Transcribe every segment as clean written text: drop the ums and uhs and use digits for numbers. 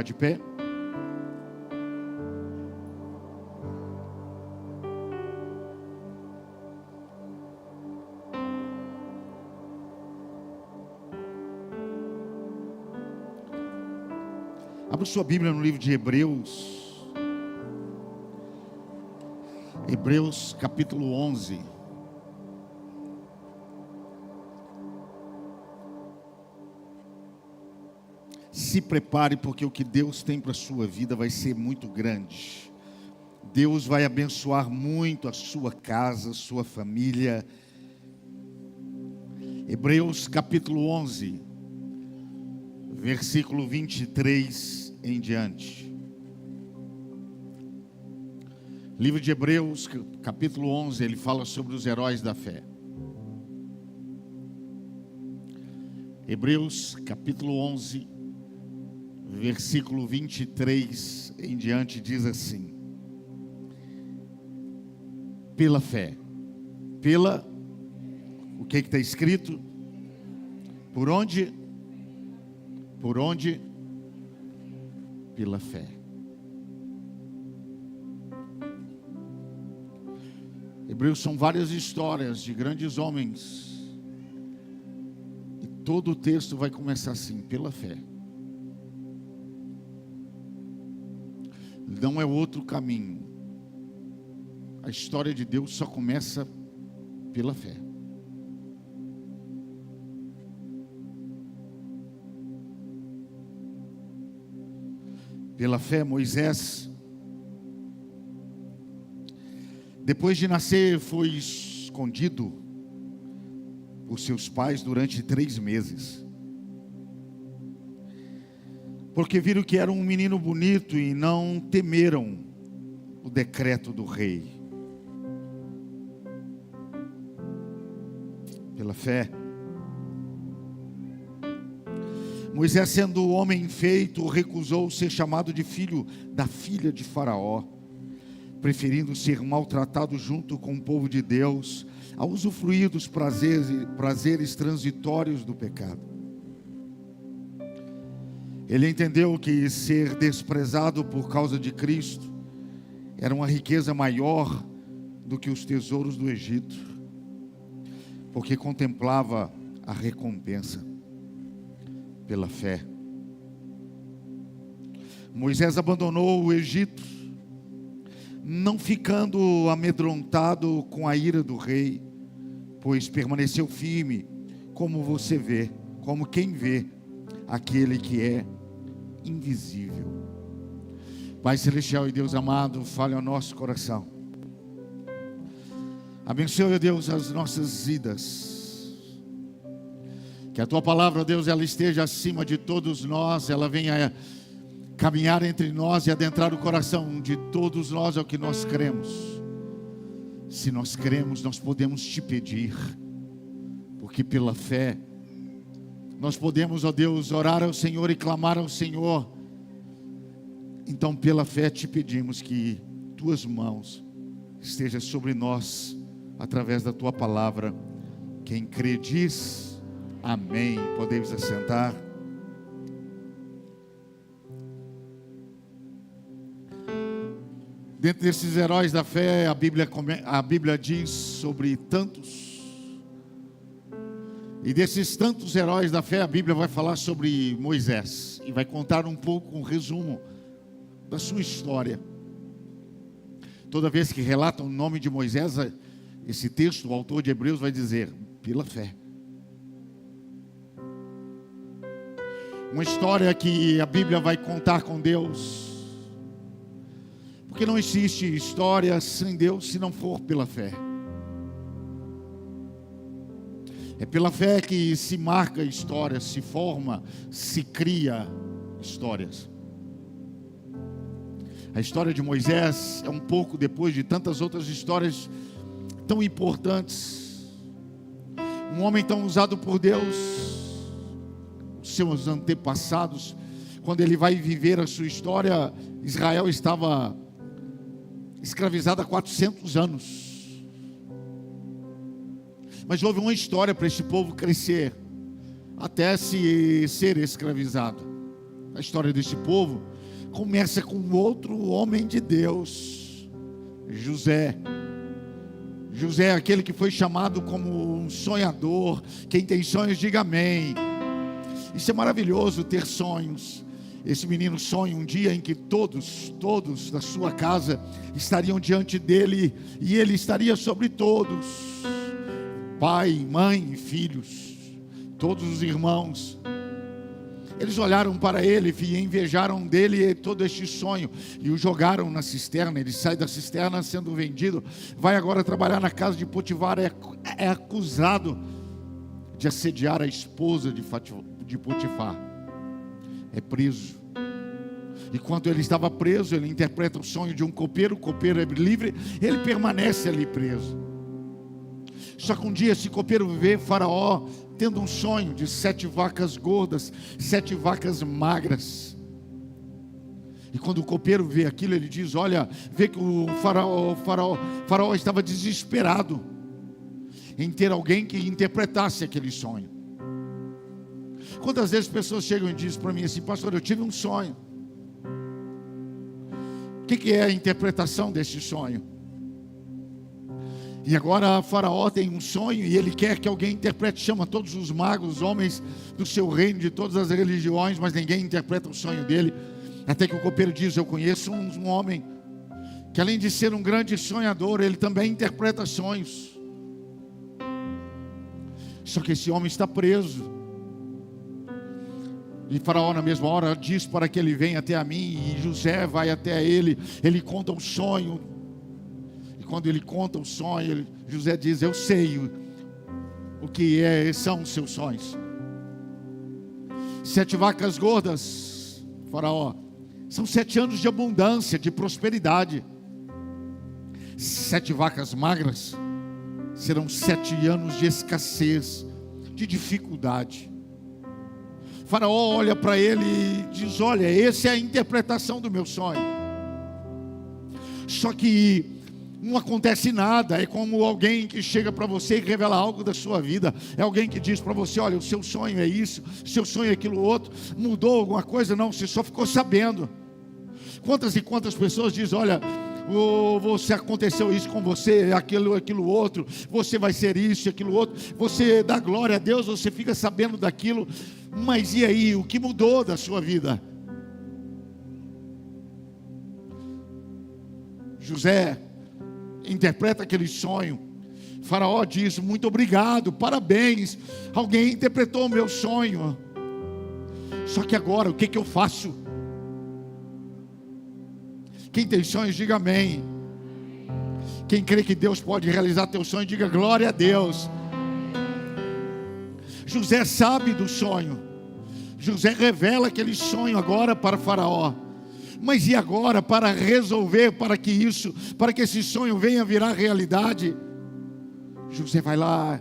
De pé. Abra sua Bíblia no livro de Hebreus. Hebreus capítulo 11. Se prepare, porque o que Deus tem para a sua vida vai ser muito grande. Deus vai abençoar muito a sua casa, a sua família. Hebreus capítulo 11, versículo 23 em diante. Livro de Hebreus, capítulo 11, ele fala sobre os heróis da fé. Hebreus capítulo 11, versículo 23 em diante diz assim: pela fé, o que está escrito? Por onde? Pela fé. Hebreus são várias histórias de grandes homens, e todo o texto vai começar assim: pela fé. Não é outro caminho. A história de Deus só começa pela fé. Pela fé, Moisés, depois de nascer, foi escondido por seus pais durante 3 meses. Porque viram que era um menino bonito e não temeram o decreto do rei. Pela fé, Moisés, sendo homem feito, recusou ser chamado de filho da filha de Faraó, preferindo ser maltratado junto com o povo de Deus, a usufruir dos prazeres transitórios do pecado. Ele entendeu que ser desprezado por causa de Cristo era uma riqueza maior do que os tesouros do Egito, porque contemplava a recompensa. Pela fé, Moisés abandonou o Egito, não ficando amedrontado com a ira do rei, pois permaneceu firme, como quem vê aquele que é invisível. Pai celestial e Deus amado, fale ao nosso coração. Abençoe, Deus, as nossas vidas. Que a Tua palavra, Deus, ela esteja acima de todos nós. Ela venha caminhar entre nós e adentrar o coração de todos nós, é o que nós cremos. Se nós cremos, nós podemos Te pedir, porque pela fé nós podemos, ó Deus, orar ao Senhor e clamar ao Senhor. Então, pela fé Te pedimos que Tuas mãos estejam sobre nós, através da Tua palavra. Quem crê diz amém. Podemos assentar. Dentro desses heróis da fé, a Bíblia diz sobre tantos. E desses tantos heróis da fé, a Bíblia vai falar sobre Moisés. E vai contar um pouco, um resumo da sua história. Toda vez que relata o nome de Moisés, esse texto, o autor de Hebreus vai dizer, pela fé. Uma história que a Bíblia vai contar com Deus. Porque não existe história sem Deus se não for pela fé. É pela fé que se marca histórias, se forma, se cria histórias. A história de Moisés é um pouco depois de tantas outras histórias tão importantes. Um homem tão usado por Deus, seus antepassados, quando ele vai viver a sua história, Israel estava escravizado há 400 anos. Mas houve uma história para esse povo crescer, até se ser escravizado. A A história desse povo começa com outro homem de Deus, José. José é aquele que foi chamado como um sonhador. Quem tem sonhos, diga amém. Isso é maravilhoso, ter sonhos. Esse menino sonha um dia em que todos da sua casa estariam diante dele, e ele estaria sobre todos, pai, mãe, filhos, todos os irmãos. Eles olharam para ele e invejaram dele todo este sonho, e o jogaram na cisterna. Ele sai da cisterna sendo vendido, vai agora trabalhar na casa de Potifar, é acusado de assediar a esposa de Potifar, é preso. E quando ele estava preso, ele interpreta o sonho de um copeiro. O copeiro é livre, ele permanece ali preso. Só que um dia esse copeiro vê Faraó tendo um sonho de 7 vacas gordas, 7 vacas magras. E quando o copeiro vê aquilo, ele diz, olha, vê que o faraó estava desesperado em ter alguém que interpretasse aquele sonho. Quantas vezes pessoas chegam e dizem para mim assim, pastor, eu tive um sonho. O que é a interpretação desse sonho? E agora Faraó tem um sonho e ele quer que alguém interprete, chama todos os magos, os homens do seu reino, de todas as religiões, mas ninguém interpreta o sonho dele. Até que o copeiro diz, eu conheço um homem que além de ser um grande sonhador, ele também interpreta sonhos. Só que esse homem está preso. E Faraó na mesma hora diz para que ele venha até a mim, e José vai até ele, ele conta um sonho. E quando ele conta o sonho, José diz, eu sei o que são os seus sonhos. 7 vacas gordas, Faraó, são 7 anos de abundância, de prosperidade. 7 vacas magras serão 7 anos de escassez, de dificuldade. Faraó olha para ele e diz, olha, essa é a interpretação do meu sonho. Só que não acontece nada. É como alguém que chega para você e revela algo da sua vida. É alguém que diz para você, olha, o seu sonho é isso, o seu sonho é aquilo outro. Mudou alguma coisa? Não, você só ficou sabendo. Quantas e quantas pessoas dizem, olha, você aconteceu isso com você, aquilo outro, você vai ser isso, aquilo outro. Você dá glória a Deus, você fica sabendo daquilo. Mas e aí, o que mudou da sua vida? José interpreta aquele sonho. Faraó diz, muito obrigado, parabéns, alguém interpretou o meu sonho. Só que agora, o que eu faço? Quem tem sonhos, diga amém. Quem crê que Deus pode realizar teu sonho, diga glória a Deus. José sabe do sonho. José revela aquele sonho agora para Faraó. Mas e agora, para resolver, para que esse sonho venha virar realidade? José vai lá,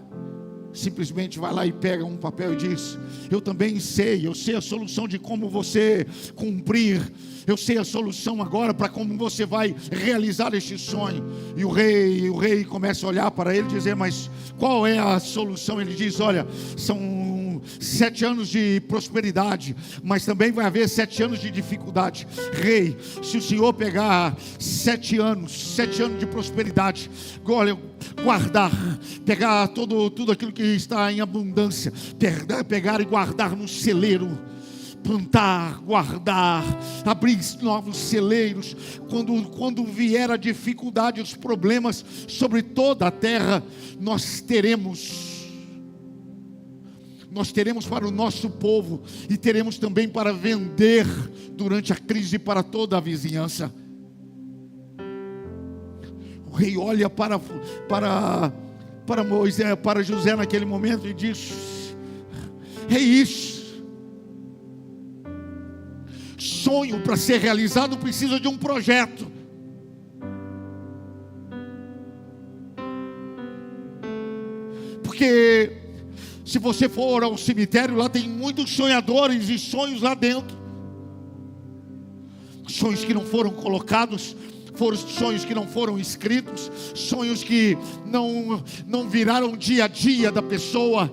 simplesmente vai lá e pega um papel e diz, eu também sei, eu sei a solução de como você cumprir, eu sei a solução agora para como você vai realizar este sonho. E o rei começa a olhar para ele e dizer, mas qual é a solução? Ele diz, olha, são 7 anos de prosperidade, mas também vai haver 7 anos de dificuldade. Rei, se o senhor pegar 7 anos de prosperidade, olha, guardar, pegar tudo aquilo que está em abundância, pegar e guardar no celeiro, plantar, guardar, abrir novos celeiros. Quando vier a dificuldade, os problemas sobre toda a terra, nós teremos para o nosso povo, e teremos também para vender durante a crise para toda a vizinhança. O rei olha para Moisés, para José naquele momento e diz, é isso. Sonho para ser realizado precisa de um projeto. Porque se você for ao cemitério, lá tem muitos sonhadores e sonhos lá dentro. Sonhos que não foram colocados, sonhos que não foram escritos, sonhos que não viraram dia a dia da pessoa.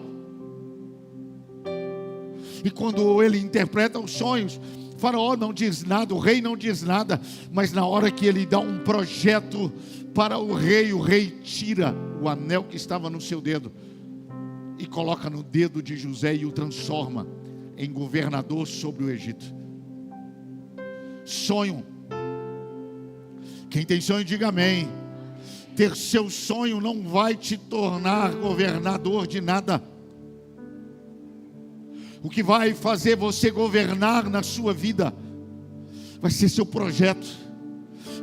E quando ele interpreta os sonhos, Faraó não diz nada, o rei não diz nada, mas na hora que ele dá um projeto para o rei tira o anel que estava no seu dedo e coloca no dedo de José e o transforma em governador sobre o Egito. Sonho. Quem tem sonho, diga amém. Ter seu sonho não vai te tornar governador de nada. O que vai fazer você governar na sua vida vai ser seu projeto.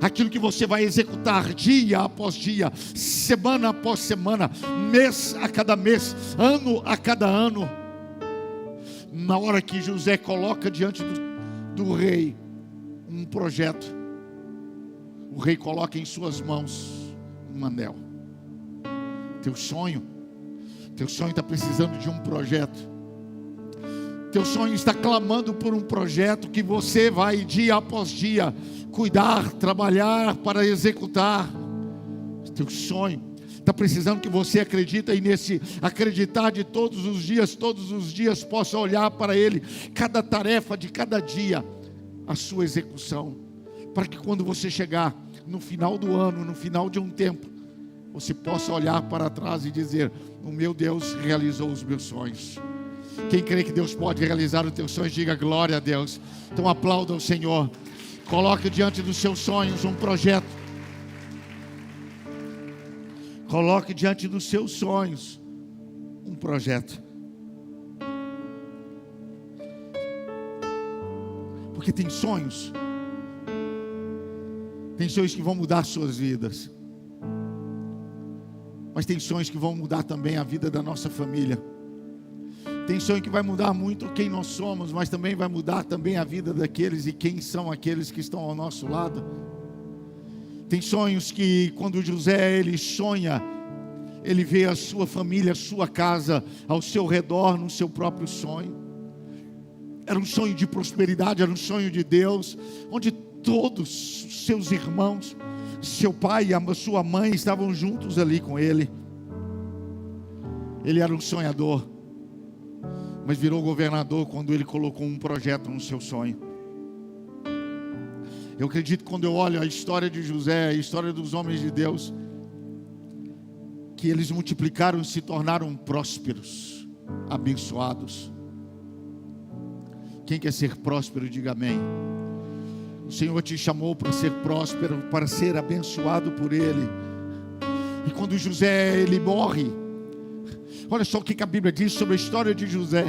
Aquilo que você vai executar dia após dia, semana após semana, mês a cada mês, ano a cada ano. Na hora que José coloca diante do rei um projeto, o rei coloca em suas mãos um anel. Teu sonho está precisando de um projeto. Teu sonho está clamando por um projeto que você vai dia após dia cuidar, trabalhar para executar. Teu sonho está precisando que você acredite, e nesse acreditar de todos os dias possa olhar para ele, cada tarefa de cada dia, a sua execução, para que quando você chegar no final do ano, no final de um tempo, você possa olhar para trás e dizer: o meu Deus realizou os meus sonhos. Quem crê que Deus pode realizar os teus sonhos, diga glória a Deus. Então aplauda o Senhor. Coloque diante dos seus sonhos um projeto. Coloque diante dos seus sonhos um projeto. Porque tem sonhos que vão mudar suas vidas, mas tem sonhos que vão mudar também a vida da nossa família. Tem sonho que vai mudar muito quem nós somos, mas também vai mudar também a vida daqueles e quem são aqueles que estão ao nosso lado. Tem sonhos que quando José ele sonha, ele vê a sua família, a sua casa ao seu redor no seu próprio sonho. Era um sonho de prosperidade, era um sonho de Deus, onde todos os seus irmãos, seu pai e a sua mãe estavam juntos ali com ele. Ele era um sonhador, mas virou governador quando ele colocou um projeto no seu sonho. Eu acredito, quando eu olho a história de José, a história dos homens de Deus, que eles multiplicaram e se tornaram prósperos, abençoados. Quem quer ser próspero, diga amém. O Senhor te chamou para ser próspero, para ser abençoado por Ele. E quando José ele morre, olha só o que a Bíblia diz sobre a história de José.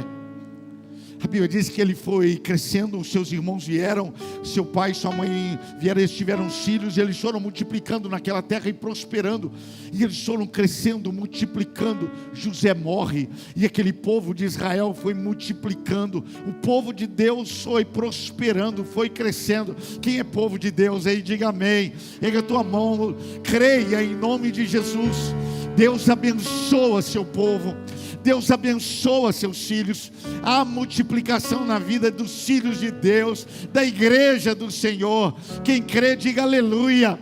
A Bíblia diz que ele foi crescendo, os seus irmãos vieram, seu pai e sua mãe vieram, eles tiveram filhos, e eles foram multiplicando naquela terra e prosperando, e eles foram crescendo, multiplicando. José morre, e aquele povo de Israel foi multiplicando, o povo de Deus foi prosperando, foi crescendo. Quem é povo de Deus aí, diga amém. Erga a tua mão, creia em nome de Jesus. Deus abençoa seu povo, Deus abençoa seus filhos. Há multiplicação na vida dos filhos de Deus, da igreja do Senhor. Quem crê, diga aleluia.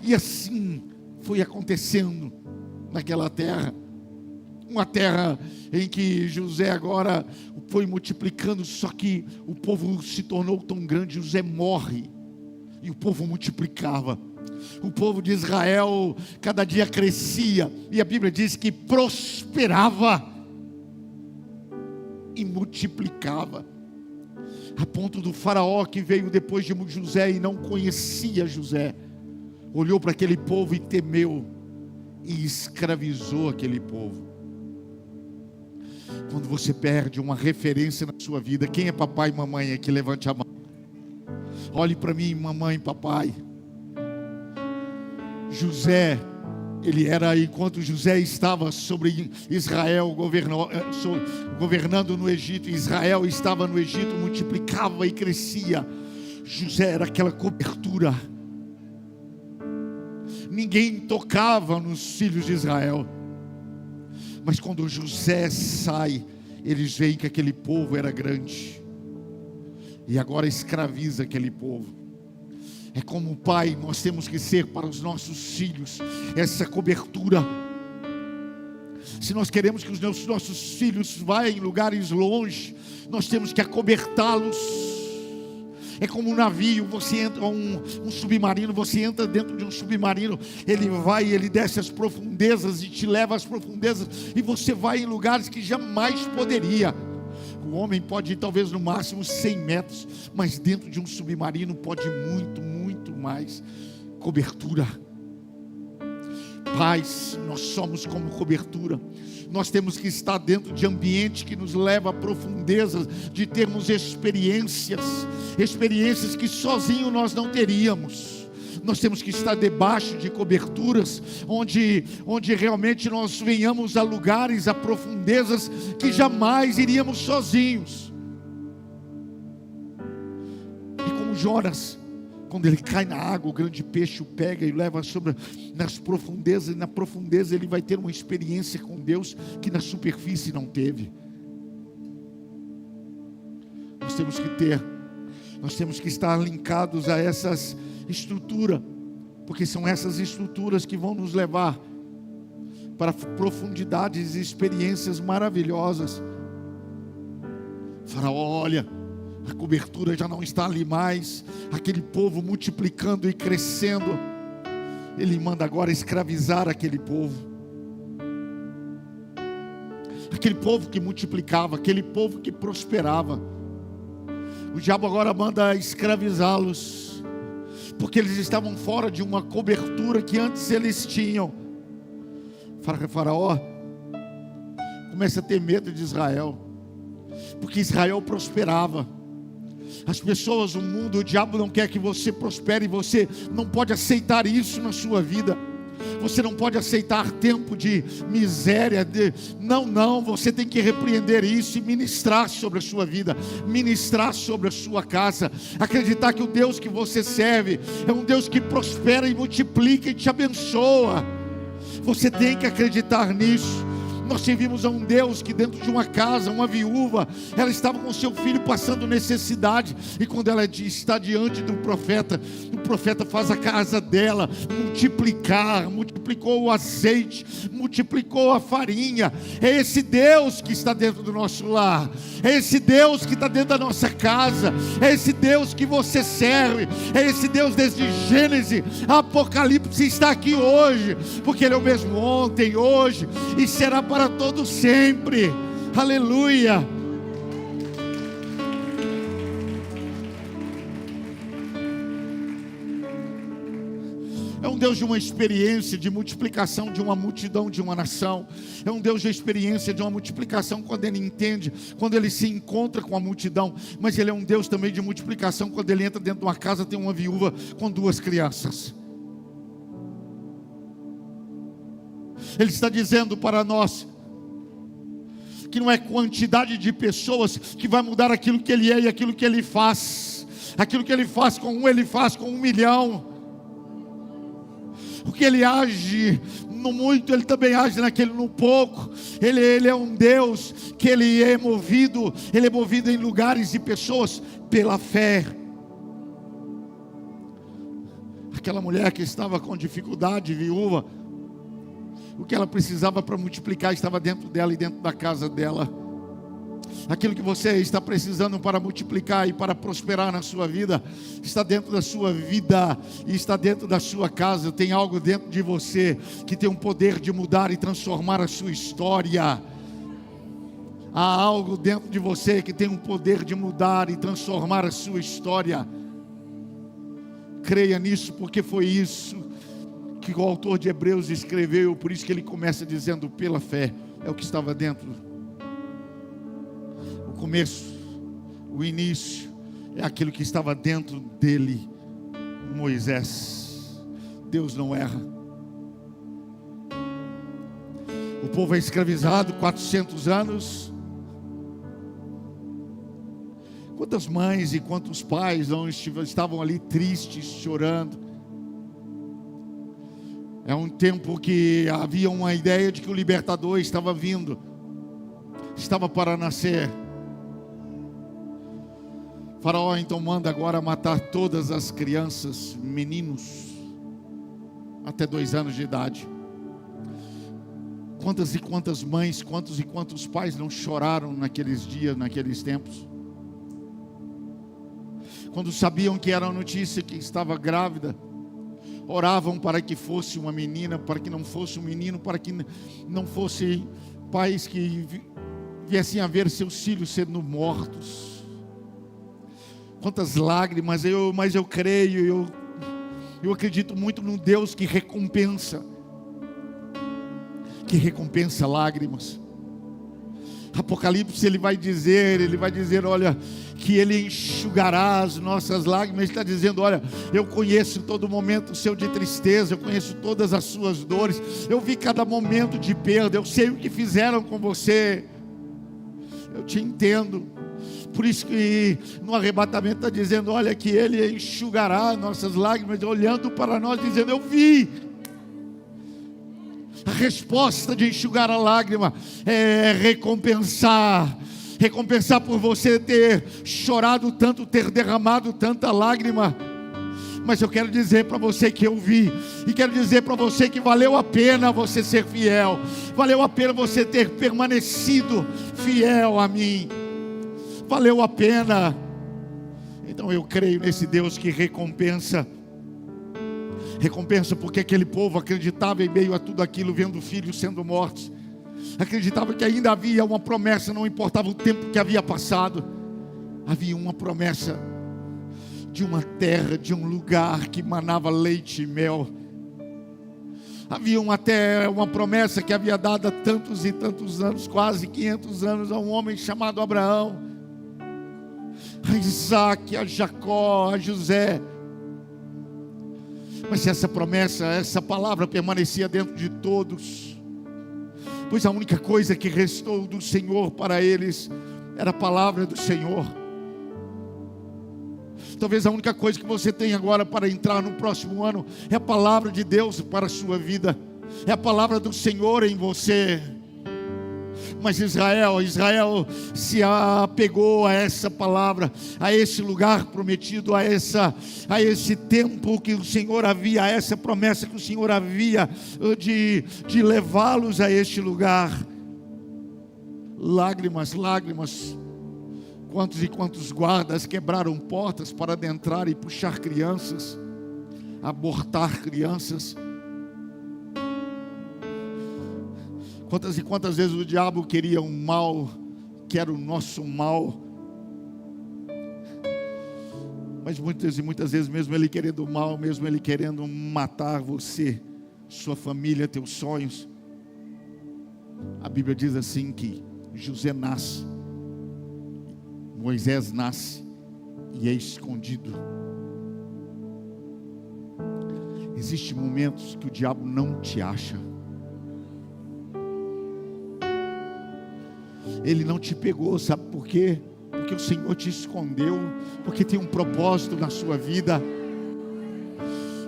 E assim foi acontecendo naquela terra, uma terra em que José agora foi multiplicando, só que o povo se tornou tão grande. José morre e o povo multiplicava. O povo de Israel cada dia crescia, e a Bíblia diz que prosperava e multiplicava, a ponto do faraó, que veio depois de José e não conhecia José, olhou para aquele povo e temeu e escravizou aquele povo. Quando você perde uma referência na sua vida, quem é papai e mamãe aqui? Levante a mão. Olhe para mim, mamãe e papai. José, ele era, enquanto José estava sobre Israel, governando no Egito, Israel estava no Egito, multiplicava e crescia. José era aquela cobertura. Ninguém tocava nos filhos de Israel. Mas quando José sai, eles veem que aquele povo era grande, e agora escraviza aquele povo. É como pai, nós temos que ser para os nossos filhos essa cobertura. Se nós queremos que os nossos filhos vá em lugares longe, nós temos que acobertá-los. É como um navio, você entra, um submarino, você entra dentro de um submarino, ele desce as profundezas e te leva às profundezas, e você vai em lugares que jamais poderia. O homem pode ir talvez no máximo 100 metros, mas dentro de um submarino pode muito, muito mais. Cobertura. Pais, nós somos como cobertura. Nós temos que estar dentro de ambiente que nos leva a profundezas, de termos experiências que sozinho nós não teríamos. Nós temos que estar debaixo de coberturas, onde realmente nós venhamos a lugares, a profundezas que jamais iríamos sozinhos. E como Jonas, quando ele cai na água, o grande peixe o pega e o leva nas profundezas, e na profundeza ele vai ter uma experiência com Deus que na superfície não teve. Nós temos que estar linkados a essas estruturas, porque são essas estruturas que vão nos levar para profundidades e experiências maravilhosas. Faraó, olha, a cobertura já não está ali mais, aquele povo multiplicando e crescendo, ele manda agora escravizar aquele povo que multiplicava, aquele povo que prosperava. O diabo agora manda escravizá-los, porque eles estavam fora de uma cobertura que antes eles tinham. Faraó começa a ter medo de Israel, porque Israel prosperava. As pessoas, o mundo, o diabo não quer que você prospere, você não pode aceitar isso na sua vida. Você não pode aceitar tempo de miséria, não, você tem que repreender isso e ministrar sobre a sua vida, ministrar sobre a sua casa, acreditar que o Deus que você serve é um Deus que prospera e multiplica e te abençoa. Você tem que acreditar nisso. Nós servimos a um Deus que dentro de uma casa, uma viúva, ela estava com seu filho passando necessidade, e quando ela está diante do profeta, o profeta faz a casa dela multiplicou o azeite, multiplicou a farinha. É esse Deus que está dentro do nosso lar, é esse Deus que está dentro da nossa casa, é esse Deus que você serve, é esse Deus desde Gênesis a Apocalipse está aqui hoje, porque Ele é o mesmo ontem, hoje e será para todo sempre. Aleluia. É um Deus de uma experiência de multiplicação de uma multidão, de uma nação. É um Deus de experiência de uma multiplicação quando Ele entende, quando Ele se encontra com a multidão. Mas Ele é um Deus também de multiplicação quando Ele entra dentro de uma casa, tem uma viúva com 2 crianças. Ele está dizendo para nós que não é quantidade de pessoas que vai mudar aquilo que Ele é e aquilo que Ele faz. Aquilo que Ele faz com um, Ele faz com 1 milhão. Porque Ele age no muito, Ele também age no pouco. Ele é um Deus que Ele é movido em lugares e pessoas pela fé. Aquela mulher que estava com dificuldade, viúva, o que ela precisava para multiplicar estava dentro dela e dentro da casa dela. Aquilo que você está precisando para multiplicar e para prosperar na sua vida está dentro da sua vida e está dentro da sua casa. Tem algo dentro de você que tem um poder de mudar e transformar a sua história. Há algo dentro de você que tem um poder de mudar e transformar a sua história. Creia nisso, porque foi isso que o autor de Hebreus escreveu. Por isso que ele começa dizendo: pela fé. É o que estava dentro. O começo, o início, é aquilo que estava dentro dele. Moisés. Deus não erra. O povo é escravizado 400 anos. Quantas mães e quantos pais não estavam ali tristes, chorando. É um tempo que havia uma ideia de que o libertador estava vindo, estava para nascer. Faraó então manda agora matar todas as crianças, meninos, até 2 anos de idade. Quantas e quantas mães, quantos e quantos pais não choraram naqueles dias, naqueles tempos? quando sabiam que era a notícia que estava grávida, oravam para que fosse uma menina, para que não fosse um menino, para que não fossem pais que viessem a ver seus filhos sendo mortos. Quantas lágrimas, mas eu creio, eu acredito muito num Deus que recompensa lágrimas. Apocalipse ele vai dizer, olha, que Ele enxugará as nossas lágrimas. Ele está dizendo, olha, eu conheço todo momento seu de tristeza, eu conheço todas as suas dores, eu vi cada momento de perda, eu sei o que fizeram com você, eu te entendo. Por isso que no arrebatamento está dizendo, olha, que Ele enxugará nossas lágrimas, olhando para nós, dizendo, eu vi. A resposta de enxugar a lágrima é recompensar por você ter chorado tanto, ter derramado tanta lágrima. Mas eu quero dizer para você que eu vi, e quero dizer para você que valeu a pena você ser fiel, valeu a pena você ter permanecido fiel a mim, valeu a pena. Então eu creio nesse Deus que recompensa porque aquele povo acreditava em meio a tudo aquilo, vendo filhos sendo mortos, acreditava que ainda havia uma promessa, não importava o tempo que havia passado, havia uma promessa de uma terra, de um lugar que manava leite e mel. Havia até uma promessa que havia dado há tantos e tantos anos, quase 500 anos, a um homem chamado Abraão, a Isaac, a Jacó, a José. Mas se essa promessa, essa palavra permanecia dentro de todos, pois a única coisa que restou do Senhor para eles era a palavra do Senhor. Talvez a única coisa que você tem agora para entrar no próximo ano é a palavra de Deus para a sua vida, é a palavra do Senhor em você. Mas Israel se apegou a essa palavra, a esse lugar prometido, a esse tempo que o Senhor havia, a essa promessa que o Senhor havia de levá-los a este lugar. Lágrimas, quantos e quantos guardas quebraram portas para adentrar e puxar crianças, abortar crianças. Quantas e quantas vezes o diabo queria um mal, que era o nosso mal. Mas muitas e muitas vezes, mesmo ele querendo o mal, mesmo ele querendo matar você, sua família, teus sonhos, a Bíblia diz assim que José nasce, Moisés nasce e é escondido. Existem momentos que o diabo não te acha. Ele não te pegou, sabe por quê? Porque o Senhor te escondeu, porque tem um propósito na sua vida.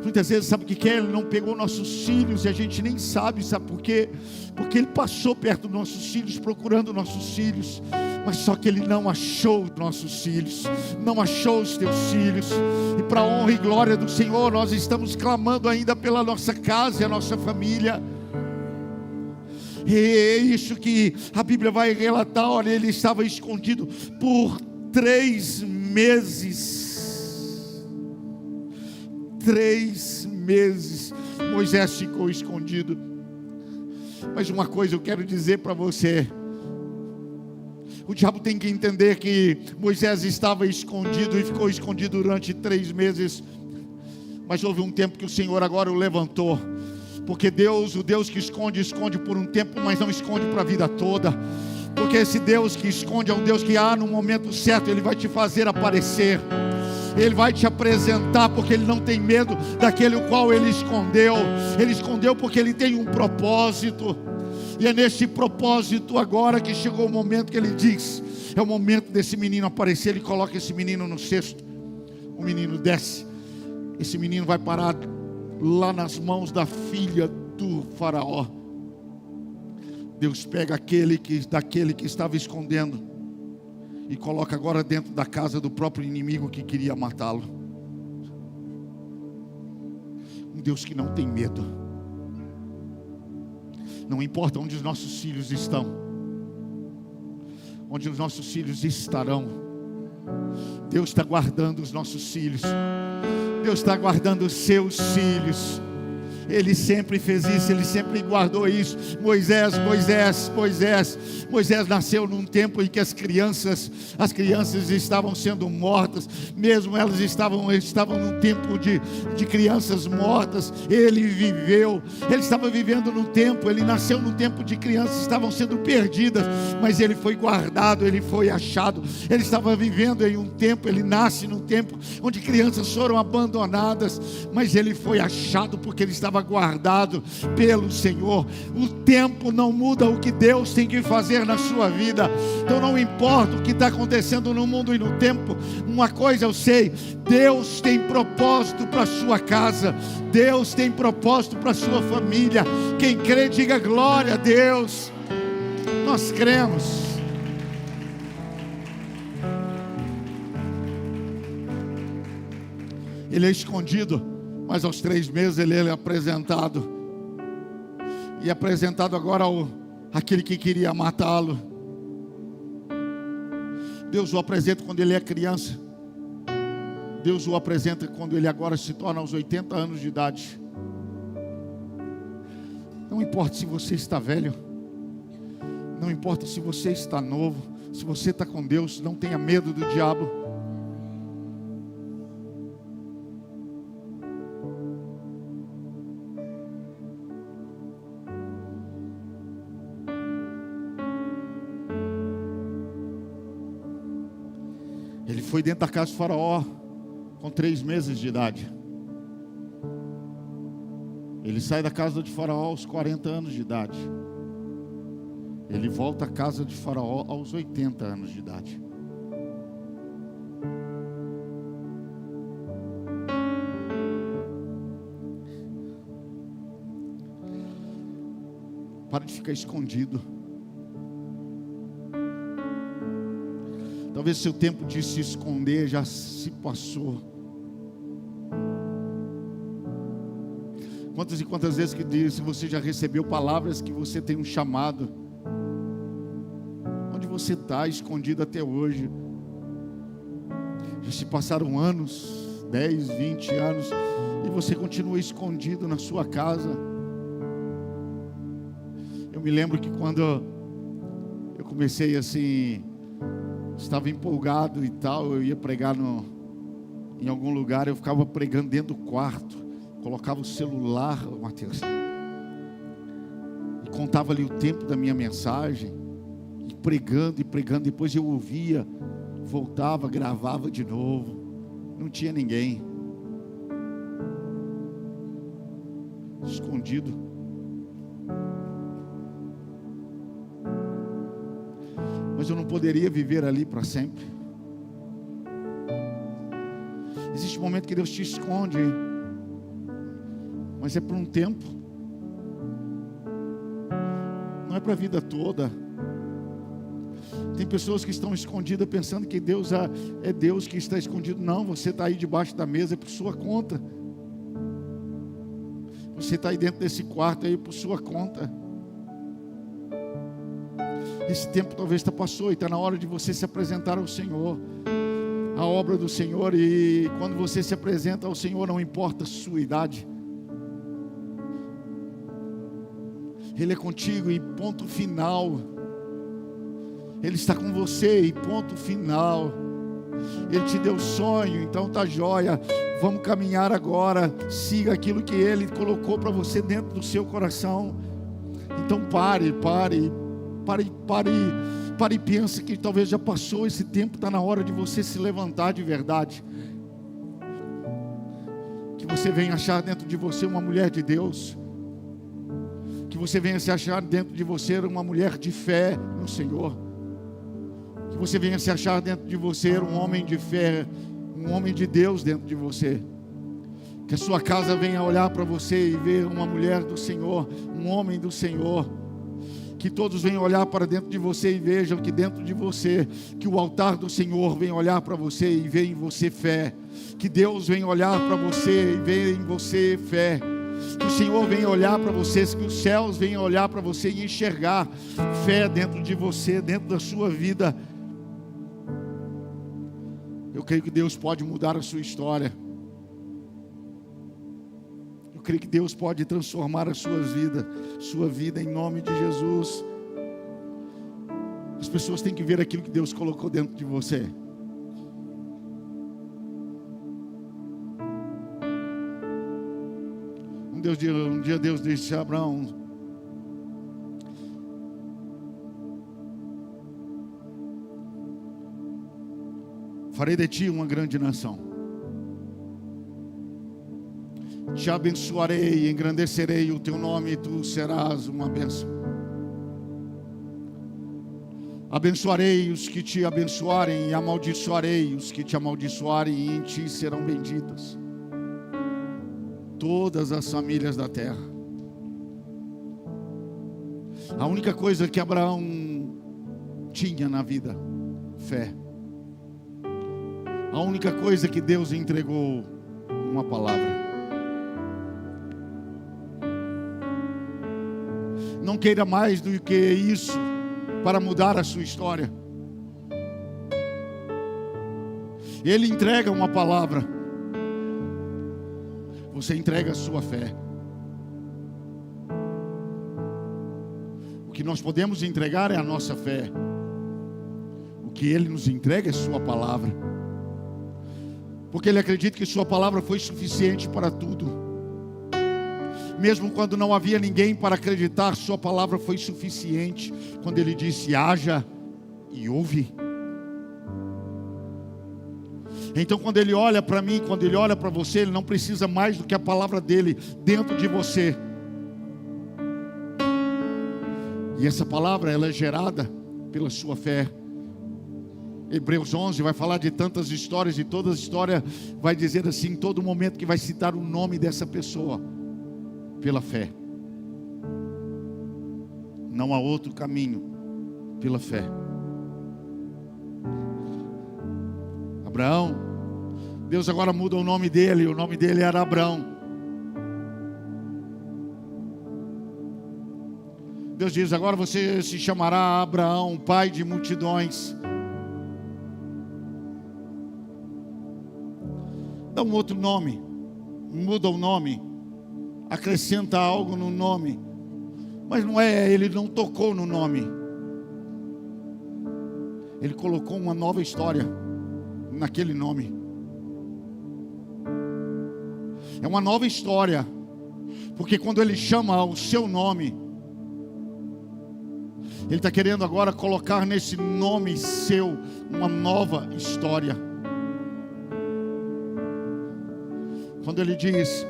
Muitas vezes, sabe o que é? Ele não pegou nossos filhos e a gente nem sabe por quê? Porque Ele passou perto dos nossos filhos, procurando nossos filhos, mas só que Ele não achou nossos filhos, não achou os teus filhos. E para a honra e glória do Senhor, nós estamos clamando ainda pela nossa casa e a nossa família. E é isso que a Bíblia vai relatar. Olha, ele estava escondido por 3 meses. 3 meses Moisés ficou escondido. Mas uma coisa eu quero dizer para você: o diabo tem que entender que Moisés estava escondido e ficou escondido durante 3 meses. Mas houve um tempo que o Senhor agora o levantou. Porque Deus, o Deus que esconde, esconde por um tempo, mas não esconde para a vida toda. Porque esse Deus que esconde é um Deus que no momento certo Ele vai te fazer aparecer. Ele vai te apresentar, porque Ele não tem medo daquele o qual Ele escondeu. Ele escondeu porque Ele tem um propósito. E é nesse propósito agora que chegou o momento que Ele diz: é o momento desse menino aparecer. Ele coloca esse menino no cesto. O menino desce. Esse menino vai parar lá nas mãos da filha do faraó. Deus pega daquele que estava escondendo e coloca agora dentro da casa do próprio inimigo que queria matá-lo. Um Deus que não tem medo. Não importa onde os nossos filhos estão, onde os nossos filhos estarão, Deus está guardando os nossos filhos. Deus está guardando os seus filhos. Ele sempre fez isso, Ele sempre guardou isso. Moisés nasceu num tempo em que as crianças estavam sendo mortas. Mesmo elas estavam num tempo de crianças mortas. Ele estava vivendo num tempo, ele nasceu num tempo de crianças que estavam sendo perdidas, mas ele foi guardado, ele foi achado. Ele estava vivendo em um tempo, ele nasce num tempo onde crianças foram abandonadas, mas ele foi achado porque ele estava guardado pelo Senhor. O tempo não muda o que Deus tem que fazer na sua vida. Então não importa o que está acontecendo no mundo e no tempo, uma coisa eu sei: Deus tem propósito para a sua casa, Deus tem propósito para a sua família. Quem crê, diga glória a Deus. Nós cremos. Ele é escondido, mas aos 3 meses ele é apresentado. E apresentado agora àquele que queria matá-lo. Deus o apresenta quando ele é criança. Deus o apresenta quando ele agora se torna aos 80 anos de idade. Não importa se você está velho, não importa se você está novo, se você está com Deus, não tenha medo do diabo. Ele foi dentro da casa do faraó com 3 meses de idade. Ele sai da casa de faraó aos 40 anos de idade. Ele volta à casa de faraó aos 80 anos de idade. Para de ficar escondido. Talvez seu tempo de se esconder já se passou. Quantas e quantas vezes que diz, você já recebeu palavras que você tem um chamado? Onde você está escondido até hoje? Já se passaram anos, 10, 20 anos, e você continua escondido na sua casa. Eu me lembro que quando eu comecei assim, estava empolgado e tal, eu ia pregar em algum lugar, eu ficava pregando dentro do quarto, colocava o celular, Mateus, e contava ali o tempo da minha mensagem, e pregando, depois eu ouvia, voltava, gravava de novo, não tinha ninguém, escondido. Mas eu não poderia viver ali para sempre. Existe um momento que Deus te esconde, mas é por um tempo, não é para a vida toda. Tem pessoas que estão escondidas pensando que Deus é Deus que está escondido. Não, você está aí debaixo da mesa, é por sua conta. Você está aí dentro desse quarto aí por sua conta. Esse tempo talvez passou e está na hora de você se apresentar ao Senhor, a obra do Senhor. E quando você se apresenta ao Senhor, não importa a sua idade, Ele é contigo e ponto final. Ele está com você e ponto final. Ele te deu sonho, então tá jóia. Vamos caminhar agora. Siga aquilo que Ele colocou para você dentro do seu coração. Então pare e pense que talvez já passou esse tempo. Está na hora de você se levantar de verdade. Que você venha achar dentro de você uma mulher de Deus. Que você venha se achar dentro de você uma mulher de fé no Senhor. Que você venha se achar dentro de você um homem de fé, um homem de Deus dentro de você. Que a sua casa venha olhar para você e ver uma mulher do Senhor, um homem do Senhor. Que todos venham olhar para dentro de você e vejam que dentro de você, que o altar do Senhor venha olhar para você e ver em você fé. Que Deus venha olhar para você e ver em você fé. Que o Senhor venha olhar para vocês, que os céus venham olhar para você e enxergar fé dentro de você, dentro da sua vida. Eu creio que Deus pode mudar a sua história. Eu creio que Deus pode transformar a sua vida em nome de Jesus. As pessoas têm que ver aquilo que Deus colocou dentro de você. Um dia Deus disse a Abraão: farei de ti uma grande nação, te abençoarei, engrandecerei o teu nome e tu serás uma bênção. Abençoarei os que te abençoarem e amaldiçoarei os que te amaldiçoarem, e em ti serão benditas todas as famílias da terra. A única coisa que Abraão tinha na vida: fé. A única coisa que Deus entregou: uma palavra. Não queira mais do que isso para mudar a sua história. Ele entrega uma palavra, você entrega a sua fé. O que nós podemos entregar é a nossa fé. O que Ele nos entrega é sua palavra, porque Ele acredita que sua palavra foi suficiente para tudo. Mesmo quando não havia ninguém para acreditar, sua palavra foi suficiente. Quando Ele disse: haja, e houve. Então quando Ele olha para mim, quando Ele olha para você, Ele não precisa mais do que a palavra dEle dentro de você. E essa palavra, ela é gerada pela sua fé. Hebreus 11 vai falar de tantas histórias, e toda história vai dizer assim, em todo momento, que vai citar o nome dessa pessoa. Pela fé. Não há outro caminho, pela fé. Abraão, Deus agora muda o nome dele. O nome dele era Abrão. Deus diz: agora você se chamará Abraão, pai de multidões. Dá um outro nome, muda o nome, acrescenta algo no nome, mas não é, ele não tocou no nome, ele colocou uma nova história naquele nome. É uma nova história, porque quando ele chama o seu nome, ele está querendo agora colocar nesse nome seu uma nova história. Quando ele diz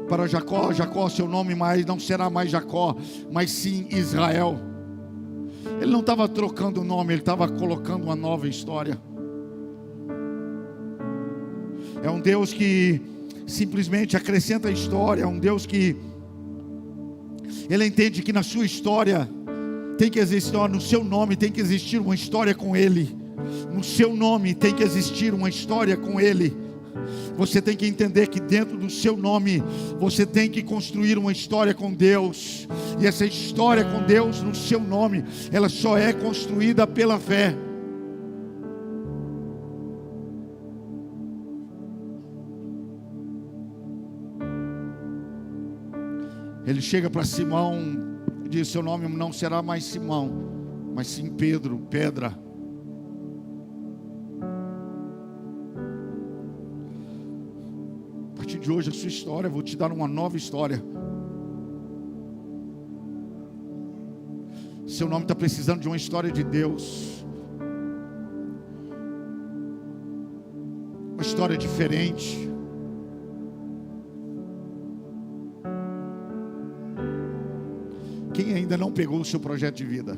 para Jacó: Jacó, seu nome mais não será mais Jacó, mas sim Israel. Ele não estava trocando o nome, ele estava colocando uma nova história. É um Deus que simplesmente acrescenta a história. É um Deus que Ele entende que na sua história tem que existir, no seu nome tem que existir uma história com Ele. No seu nome tem que existir uma história com Ele. Você tem que entender que dentro do seu nome você tem que construir uma história com Deus. E essa história com Deus no seu nome, ela só é construída pela fé. Ele chega para Simão e diz: seu nome não será mais Simão, mas sim Pedro, pedra. A partir de hoje a sua história, eu vou te dar uma nova história. Seu nome está precisando de uma história de Deus, uma história diferente. Quem ainda não pegou o seu projeto de vida?